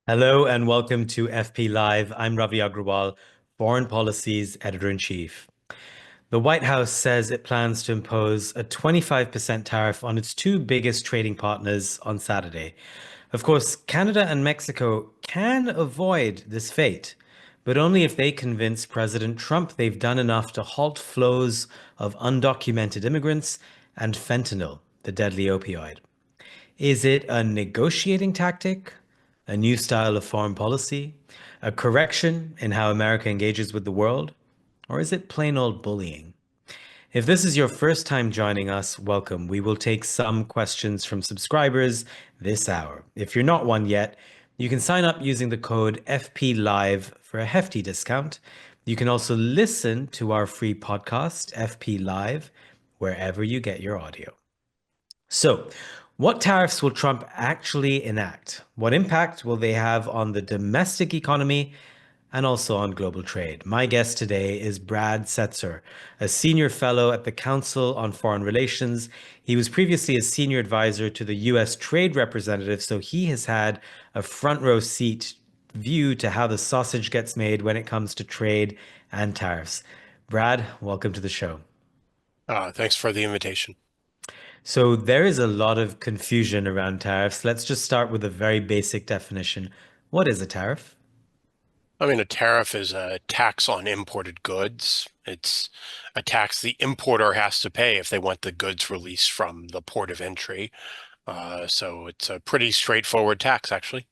Hello and welcome to FP Live. I'm Ravi Agrawal, Foreign Policy's Editor-in-Chief. The White House says it plans to impose a 25% tariff on its two biggest trading partners on Saturday. Of course, Canada and Mexico can avoid this fate, but only if they convince President Trump they've done enough to halt flows of undocumented immigrants and fentanyl, the deadly opioid. Is it a negotiating tactic, a new style of foreign policy, a correction in how America engages with the world, or is it plain old bullying? If this is your first time joining us, welcome. We will take some questions from subscribers this hour. If you're not one yet, you can sign up using the code FPLive for a hefty discount. You can also listen to our free podcast, FP Live, wherever you get your audio. So, what tariffs will Trump actually enact? What impact will they have on the domestic economy and also on global trade? My guest today is Brad Setzer, a senior fellow at the Council on Foreign Relations. He was previously a senior advisor to the US Trade Representative, so he has had a front row seat view to how the sausage gets made when it comes to trade and tariffs. Brad, welcome to the show. Thanks for the invitation. So there is a lot of confusion around tariffs. Let's just start with a very basic definition. What is a tariff? I mean, a tariff is a tax on imported goods. It's a tax the importer has to pay if they want the goods released from the port of entry. So it's a pretty straightforward tax, actually.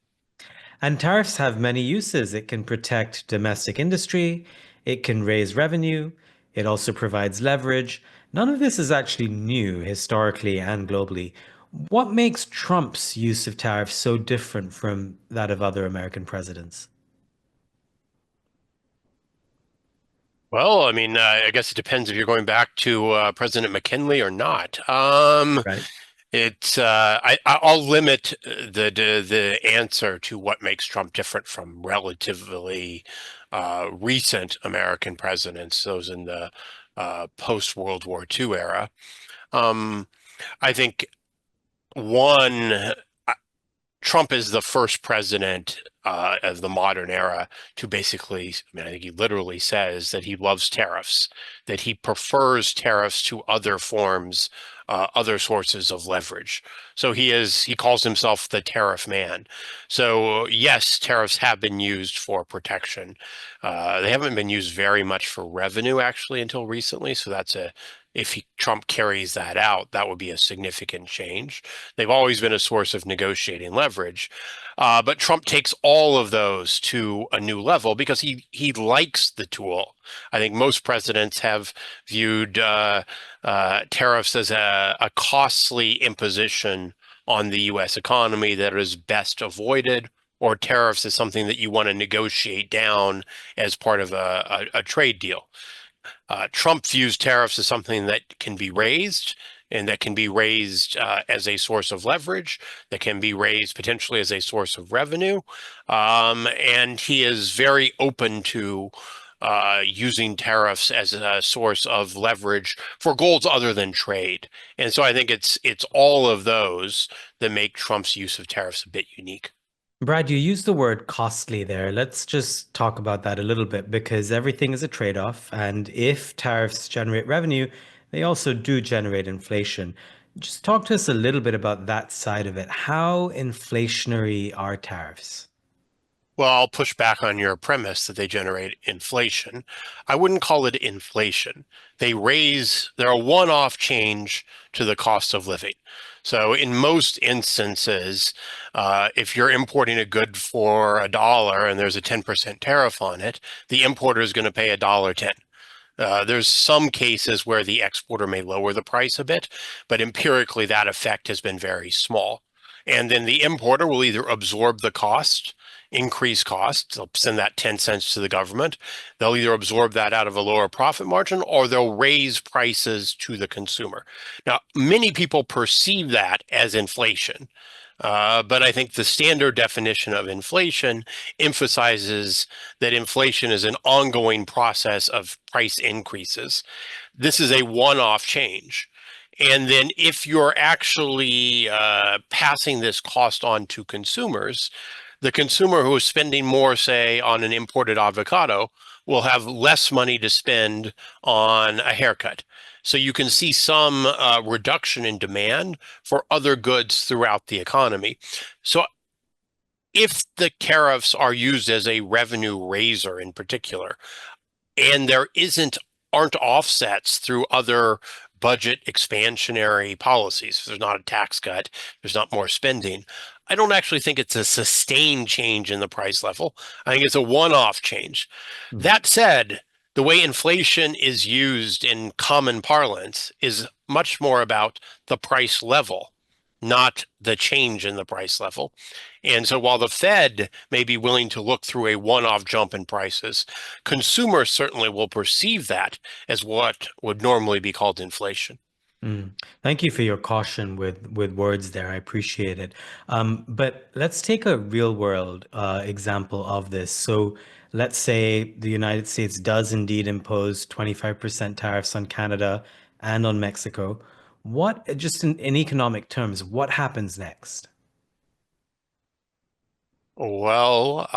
And tariffs have many uses. It can protect domestic industry, it can raise revenue, it also provides leverage. None of this is actually new historically and globally. What makes Trump's use of tariffs so different from that of other American presidents? Well, I mean, I guess it depends if you're going back to President McKinley or not. Right. I'll limit the answer to what makes Trump different from relatively recent American presidents, those in the post-World War II era. Um, I think one, Trump is the first president of the modern era to basically, I mean, I think he literally says that he loves tariffs, that he prefers tariffs to other forms, other sources of leverage. So he calls himself the tariff man. So yes, tariffs have been used for protection. They haven't been used very much for revenue actually until recently. So if Trump carries that out, that would be a significant change. They've always been a source of negotiating leverage. But Trump takes all of those to a new level because he likes the tool. I think most presidents have viewed tariffs as a costly imposition on the U.S. economy that is best avoided, or tariffs as something that you want to negotiate down as part of a trade deal. Trump views tariffs as something that can be raised and that can be raised as a source of leverage, that can be raised potentially as a source of revenue. And he is very open to using tariffs as a source of leverage for goals other than trade. And so I think it's all of those that make Trump's use of tariffs a bit unique. Brad, you used the word costly there. Let's just talk about that a little bit because everything is a trade-off. And if tariffs generate revenue, they also do generate inflation. Just talk to us a little bit about that side of it. How inflationary are tariffs? Well, I'll push back on your premise that they generate inflation. I wouldn't call it inflation. They're a one-off change to the cost of living. So in most instances, if you're importing a good for $1 and there's a 10% tariff on it, the importer is going to pay $1.10. There's some cases where the exporter may lower the price a bit, but empirically that effect has been very small. And then the importer will either absorb the cost, increase costs, they'll send that 10 cents to the government. They'll either absorb that out of a lower profit margin or they'll raise prices to the consumer. Now, many people perceive that as inflation. But I think the standard definition of inflation emphasizes that inflation is an ongoing process of price increases. This is a one-off change. And then if you're actually passing this cost on to consumers, The consumer who is spending more, say, on an imported avocado will have less money to spend on a haircut. So you can see some reduction in demand for other goods throughout the economy. So if the tariffs are used as a revenue raiser in particular, and there aren't offsets through other budget expansionary policies. There's not a tax cut, there's not more spending. I don't actually think it's a sustained change in the price level. I think it's a one-off change. Mm. That said, the way inflation is used in common parlance is much more about the price level, not the change in the price level. And so while the Fed may be willing to look through a one-off jump in prices, consumers certainly will perceive that as what would normally be called inflation. Mm. Thank you for your caution with words there. I appreciate it. But let's take a real world example of this. So let's say the United States does indeed impose 25% tariffs on Canada and on Mexico. What, just in economic terms, what happens next? Well,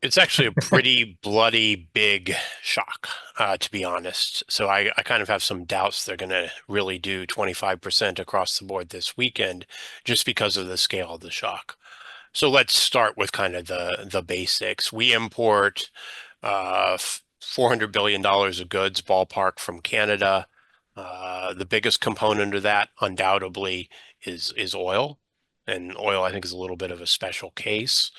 it's actually a pretty bloody big shock, to be honest. So I kind of have some doubts they're going to really do 25% across the board this weekend just because of the scale of the shock. So let's start with kind of the basics. We import $400 billion of goods ballpark from Canada. The biggest component of that undoubtedly is oil. And oil, I think, is a little bit of a special case.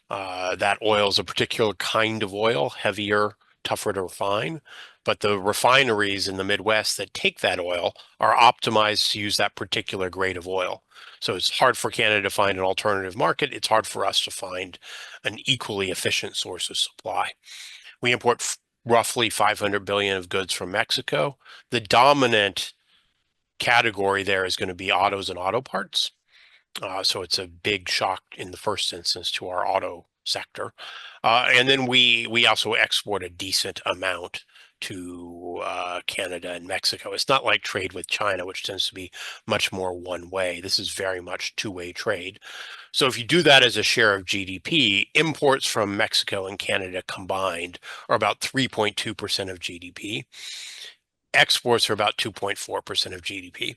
That oil is a particular kind of oil, heavier, tougher to refine. But the refineries in the Midwest that take that oil are optimized to use that particular grade of oil. So it's hard for Canada to find an alternative market. It's hard for us to find an equally efficient source of supply. We import roughly 500 billion of goods from Mexico. The dominant category there is going to be autos and auto parts. So it's a big shock in the first instance to our auto sector. And then we also export a decent amount to Canada and Mexico. It's not like trade with China, which tends to be much more one way. This is very much two-way trade. So if you do that as a share of GDP, imports from Mexico and Canada combined are about 3.2% of GDP. Exports are about 2.4% of GDP.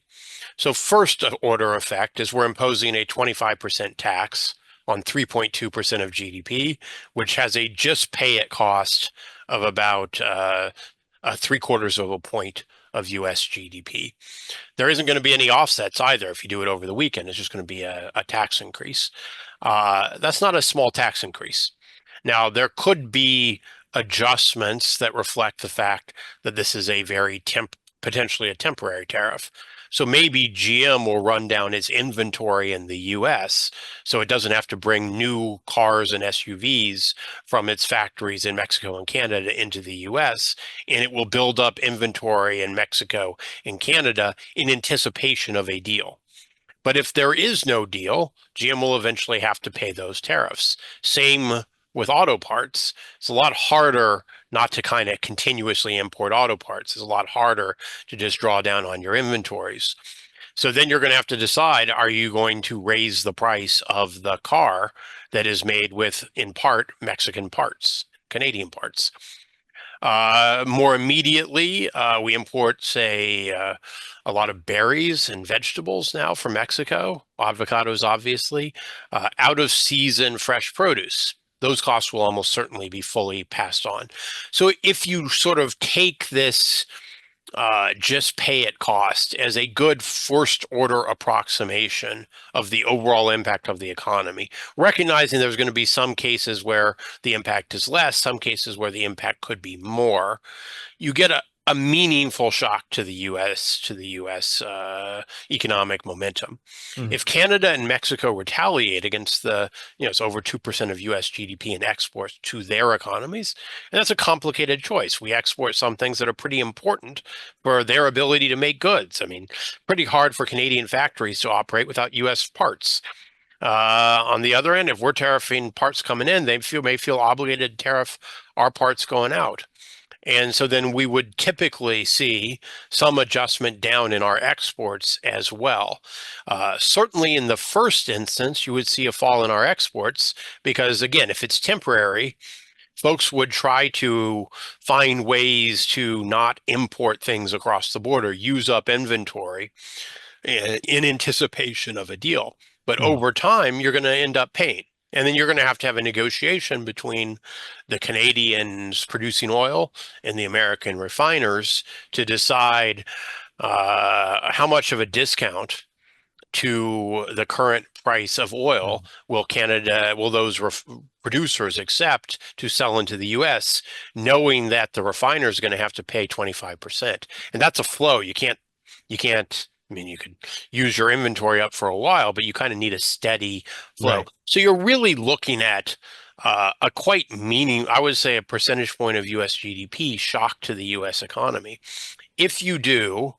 So first order effect is we're imposing a 25% tax on 3.2% of GDP, which has a just pay it cost of about 3/4 of a point of US GDP. There isn't going to be any offsets either if you do it over the weekend. It's just going to be a tax increase. That's not a small tax increase. Now, there could be adjustments that reflect the fact that this is a very potentially a temporary tariff. So maybe GM will run down its inventory in the US so it doesn't have to bring new cars and SUVs from its factories in Mexico and Canada into the US, and it will build up inventory in Mexico and Canada in anticipation of a deal. But if there is no deal, GM will eventually have to pay those tariffs. Same with auto parts. It's a lot harder not to kind of continuously import auto parts. It's a lot harder to just draw down on your inventories. So then you're going to have to decide, are you going to raise the price of the car that is made with, in part, Mexican parts, Canadian parts? More immediately, we import, say, a lot of berries and vegetables now from Mexico, avocados, obviously, out of season fresh produce. Those costs will almost certainly be fully passed on. So if you sort of take this just pay it cost as a good first order approximation of the overall impact of the economy, recognizing there's going to be some cases where the impact is less, some cases where the impact could be more, you get a meaningful shock to the U.S. Economic momentum. Mm. If Canada and Mexico retaliate against it's over 2% of U.S. GDP in exports to their economies, and that's a complicated choice. We export some things that are pretty important for their ability to make goods. I mean, pretty hard for Canadian factories to operate without U.S. parts. On the other end, if we're tariffing parts coming in, they may feel obligated to tariff our parts going out. And so then we would typically see some adjustment down in our exports as well. Certainly in the first instance, you would see a fall in our exports because, again, if it's temporary, folks would try to find ways to not import things across the border, use up inventory in anticipation of a deal. But over time, you're going to end up paying. And then you're going to have a negotiation between the Canadians producing oil and the American refiners to decide how much of a discount to the current price of oil will those producers accept to sell into the US, knowing that the refiner is going to have to pay 25%. And that's a flow. You can't, I mean, you could use your inventory up for a while, but you kind of need a steady flow. Right. So you're really looking at a I would say a percentage point of US GDP shock to the US economy. If you do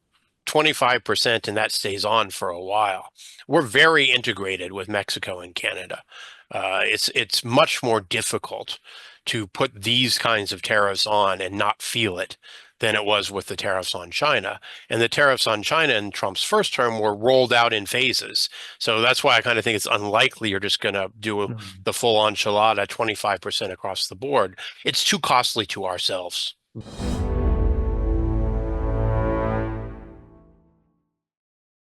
25% and that stays on for a while, we're very integrated with Mexico and Canada. It's much more difficult to put these kinds of tariffs on and not feel it than it was with the tariffs on China. And the tariffs on China in Trump's first term were rolled out in phases. So that's why I kind of think it's unlikely you're just going to do the full enchilada 25% across the board. It's too costly to ourselves.